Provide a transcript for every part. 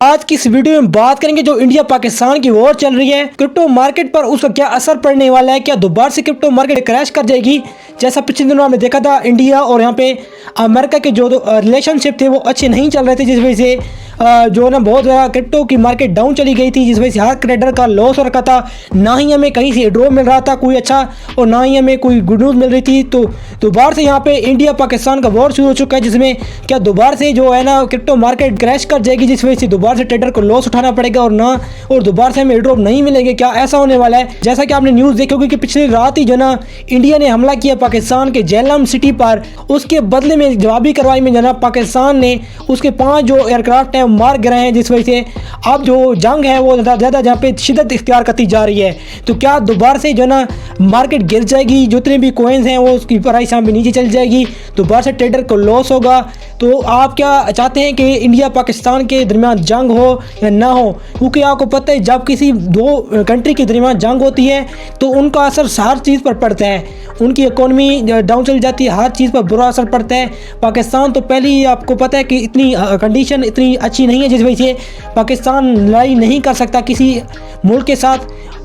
आज की इस वीडियो में बात करेंगे जो इंडिया पाकिस्तान की वॉर चल रही है, क्रिप्टो मार्केट पर उसका क्या असर पड़ने वाला है। क्या दोबारा से क्रिप्टो मार्केट क्रैश कर जाएगी, जैसा पिछले दिनों हमने देखा था इंडिया और यहाँ पे अमेरिका के जो रिलेशनशिप थे वो अच्छे नहीं चल रहे थे, जिस वजह से जो ना बहुत ज़्यादा क्रिप्टो की मार्केट डाउन चली गई थी, जिस वजह से हर ट्रेडर का लॉस हो रखा था। ना ही हमें कहीं से ड्रॉप मिल रहा था कोई अच्छा, और ना ही हमें कोई गुड न्यूज़ मिल रही थी। तो दोबारा से यहाँ पे इंडिया पाकिस्तान का वॉर शुरू हो चुका है, जिसमें क्या दोबारा से जो है ना क्रिप्टो मार्केट क्रैश कर जाएगी, जिस वजह से दोबारा से ट्रेडर को लॉस उठाना पड़ेगा और दोबारा से हमें ड्रॉप नहीं मिलेंगे। क्या ऐसा होने वाला है? जैसा कि आपने न्यूज़ देखी होगी कि पिछली रात ही जो ना इंडिया ने हमला किया पाकिस्तान के जेलम सिटी पर, उसके बदले में जवाबी कार्रवाई में जना पाकिस्तान ने उसके 5 जो एयरक्राफ्ट हैं मार गिराए हैं, जिस वजह से अब जो जंग है वो ज़्यादा जहाँ पे शिद्दत इख्तियार करती जा रही है। तो क्या दोबारा से जो ना मार्केट गिर जाएगी, जितने भी कोइंस हैं वो उसकी प्राइस यहाँ पे नीचे चल जाएगी, दोबारा से ट्रेडर को लॉस होगा। तो आप क्या चाहते हैं कि इंडिया पाकिस्तान के दरमियान जंग हो या ना हो? क्योंकि आपको पता है जब किसी दो कंट्री के दरमियान जंग होती है तो उनका असर हर चीज़ पर पड़ता है, उनकी इकोनॉमी डाउन चली जाती है, हर चीज़ पर बुरा असर पड़ता है। पाकिस्तान तो पहले ही आपको पता है कि इतनी कंडीशन इतनी अच्छी नहीं है, जिस वजह से पाकिस्तान लड़ाई नहीं कर सकता किसी मुल्क के साथ।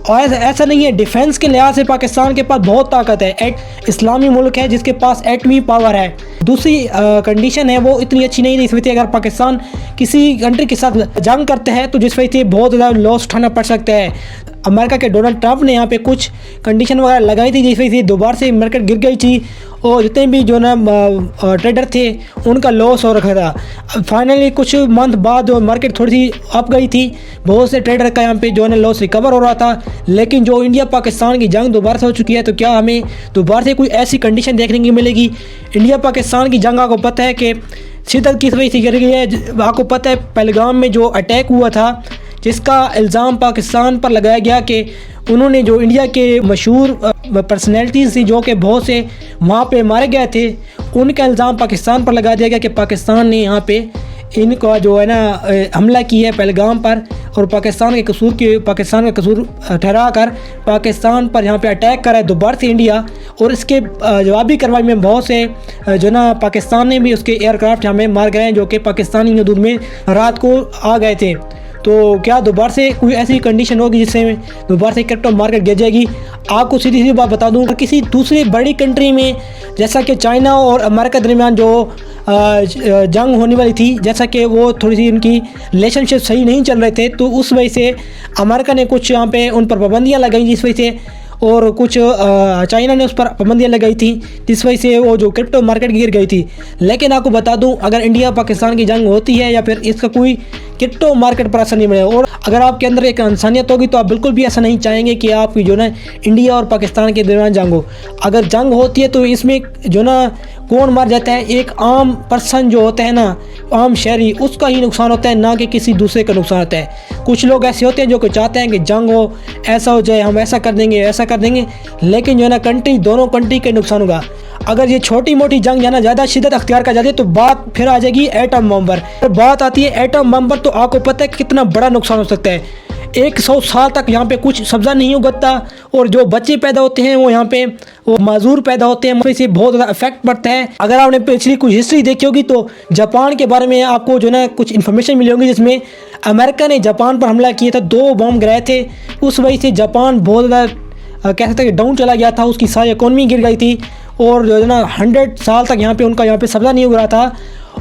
और ऐसा नहीं है, डिफेंस के लिहाज से पाकिस्तान के पास बहुत ताकत है, एक इस्लामी मुल्क है जिसके पास एटमी पावर है। दूसरी कंडीशन है वो इतनी अच्छी नहीं है, इस वजह से अगर पाकिस्तान किसी कंट्री के साथ जंग करते हैं तो जिस वजह से बहुत ज़्यादा लॉस उठाना पड़ सकता है। अमेरिका के डोनाल्ड ट्रंप ने यहाँ पे कुछ कंडीशन वगैरह लगाई थी, जिस वजह से दोबारा से मार्केट गिर गई थी और जितने भी जो ना ट्रेडर थे उनका लॉस हो रखा था। फाइनली कुछ मंथ बाद मार्केट थोड़ी सी अप गई थी, बहुत से ट्रेडर का यहाँ पे जो है ना लॉस रिकवर हो रहा था। लेकिन जो इंडिया पाकिस्तान की जंग दोबारा से हो चुकी है, तो क्या हमें दोबारा से कोई ऐसी कंडीशन देखने की मिलेगी? इंडिया पाकिस्तान की जंग आपको पता है कि शिद्दत किस वजह से गिर गई है। आपको पता है पहलगाम में जो अटैक हुआ था, जिसका इल्ज़ाम पाकिस्तान पर लगाया गया कि उन्होंने जो इंडिया के मशहूर पर्सनैलिटीज़ थी जो कि बहुत से वहाँ पे मारे गए थे, उनका इल्ज़ाम पाकिस्तान पर लगा दिया गया कि पाकिस्तान ने यहाँ पे इनका जो है ना हमला किया है पहलगाम पर, और पाकिस्तान का कसूर ठहरा कर पाकिस्तान पर यहाँ पे अटैक करा है दोबारा से इंडिया। और इसके जवाबी कार्रवाई में बहुत से जो ना पाकिस्तान ने भी उसके एयरक्राफ्ट यहाँ पे मार गए हैं, जो कि पाकिस्तानी हदूद में रात को आ गए थे। तो क्या दोबारा से कोई ऐसी कंडीशन होगी जिससे दोबारा से क्रिप्टो मार्केट गिर जाएगी? आपको सीधी सी बात बता दूं, किसी दूसरी बड़ी कंट्री में जैसा कि चाइना और अमेरिका के दरमियान जो जंग होने वाली थी, जैसा कि वो थोड़ी सी उनकी रिलेशनशिप सही नहीं चल रहे थे, तो उस वजह से अमेरिका ने कुछ यहाँ पे उन पर पाबंदियाँ लगाई, जिस वजह से और कुछ चाइना ने उस पर पाबंदियाँ लगाई थी, जिस वजह से वो जो क्रिप्टो मार्केट गिर गई थी। लेकिन आपको बता दूं, अगर इंडिया पाकिस्तान की जंग होती है या फिर इसका कोई क्रिप्टो मार्केट पर असर नहीं पड़ेगा। और अगर आपके अंदर एक इंसानियत होगी तो आप बिल्कुल भी ऐसा नहीं चाहेंगे कि आपकी जो ना इंडिया और पाकिस्तान के दरमियान जंग हो। अगर जंग होती है तो इसमें जो ना कौन मार जाता है? एक आम पर्सन जो होता है ना, आम शहरी, उसका ही नुकसान होता है, ना कि किसी दूसरे का नुकसान होता है। कुछ लोग ऐसे होते हैं जो कि चाहते हैं कि जंग हो, ऐसा हो जाए, हम ऐसा कर देंगे ऐसा कर देंगे, लेकिन जो है ना दोनों कंट्री के नुकसान होगा। अगर ये छोटी मोटी जंग जाना ज़्यादा शिद्दत अख्तियार कर जाती है तो बात फिर आ जाएगी एटम बम पर। तो बात आती है एटम बम पर, तो आपको पता है कितना बड़ा नुकसान हो सकता है। 100 साल तक यहाँ पे कुछ सब्ज़ा नहीं उगता, और जो बच्चे पैदा होते हैं वो यहाँ पे वो माजूर पैदा होते हैं, इससे बहुत ज़्यादा इफेक्ट पड़ता है। अगर आपने पिछली कुछ हिस्ट्री देखी होगी तो जापान के बारे में आपको जो ना कुछ इन्फॉर्मेशन मिली होगी, जिसमें अमेरिका ने जापान पर हमला किया था, 2 बम गिराए थे। उस वजह से जापान बहुत ज़्यादा कह सकते हैं कि डाउन चला गया था, उसकी सारी इकोनॉमी गिर गई थी, और जो है ना 100 साल तक यहाँ पे उनका यहाँ पे सब्ज़ा नहीं उग रहा था,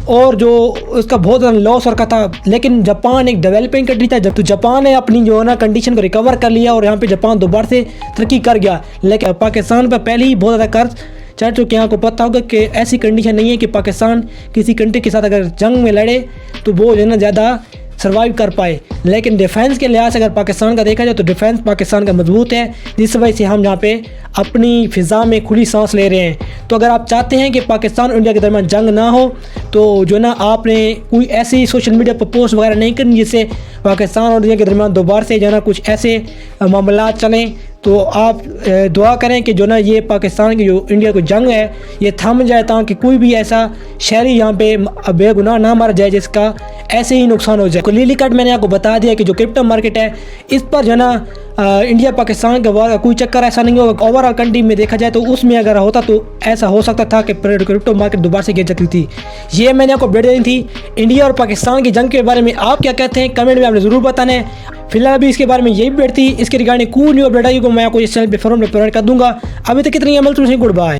और जो उसका बहुत ज़्यादा लॉस हो रखा था। लेकिन जापान एक डेवलपिंग कंट्री था, जब तो जापान ने अपनी जो है ना कंडीशन को रिकवर कर लिया और यहाँ पे जापान दोबारा से तरक्की कर गया। लेकिन पाकिस्तान पर पहले ही बहुत ज़्यादा कर्ज चढ़ चुके हैं। आपको पता होगा कि ऐसी कंडीशन नहीं है कि पाकिस्तान किसी कंट्री के साथ अगर जंग में लड़े तो वो जो है ना ज़्यादा सर्वाइव कर पाए। लेकिन डिफेंस के लिहाज से अगर पाकिस्तान का देखा जाए तो डिफेंस पाकिस्तान का मजबूत है, जिस वजह से हम यहाँ पे अपनी फ़िज़ा में खुली सांस ले रहे हैं। तो अगर आप चाहते हैं कि पाकिस्तान और इंडिया के दरमियान जंग ना हो, तो जो ना आपने कोई ऐसी सोशल मीडिया पर पोस्ट वगैरह नहीं करनी जिससे पाकिस्तान और इंडिया के दरमियान दोबारा से जो है ना कुछ ऐसे मामला चलें, तो आप दुआ करें कि जो ना ये पाकिस्तान की जो इंडिया की जंग है ये थम जाए, ताकि कोई भी ऐसा शहरी यहाँ पे बेगुनाह ना मारा जाए जिसका ऐसे ही नुकसान हो जाए। क्लियरली कट मैंने आपको बता दिया कि जो क्रिप्टो मार्केट है इस पर जो है ना इंडिया पाकिस्तान का कोई चक्कर ऐसा नहीं होगा। ओवरऑल कंट्री में देखा जाए तो उसमें अगर होता तो ऐसा हो सकता था कि क्रिप्टो मार्केट दोबारा से गिर सकती थी। ये मैंने आपको अपडेट देनी थी इंडिया और पाकिस्तान की जंग के बारे में। आप क्या कहते हैं कमेंट में आपने ज़रूर बताना है। फिलहाल अभी इसके बारे में यही अपडेट थी। इसके रिगार्डिंग कोई न्यू अपडेट आएगी मैं आपको इस चैनल पर फॉरम में प्रोवाइड कर दूंगा। अभी तक कितनी अमल तुझे गुड बाय।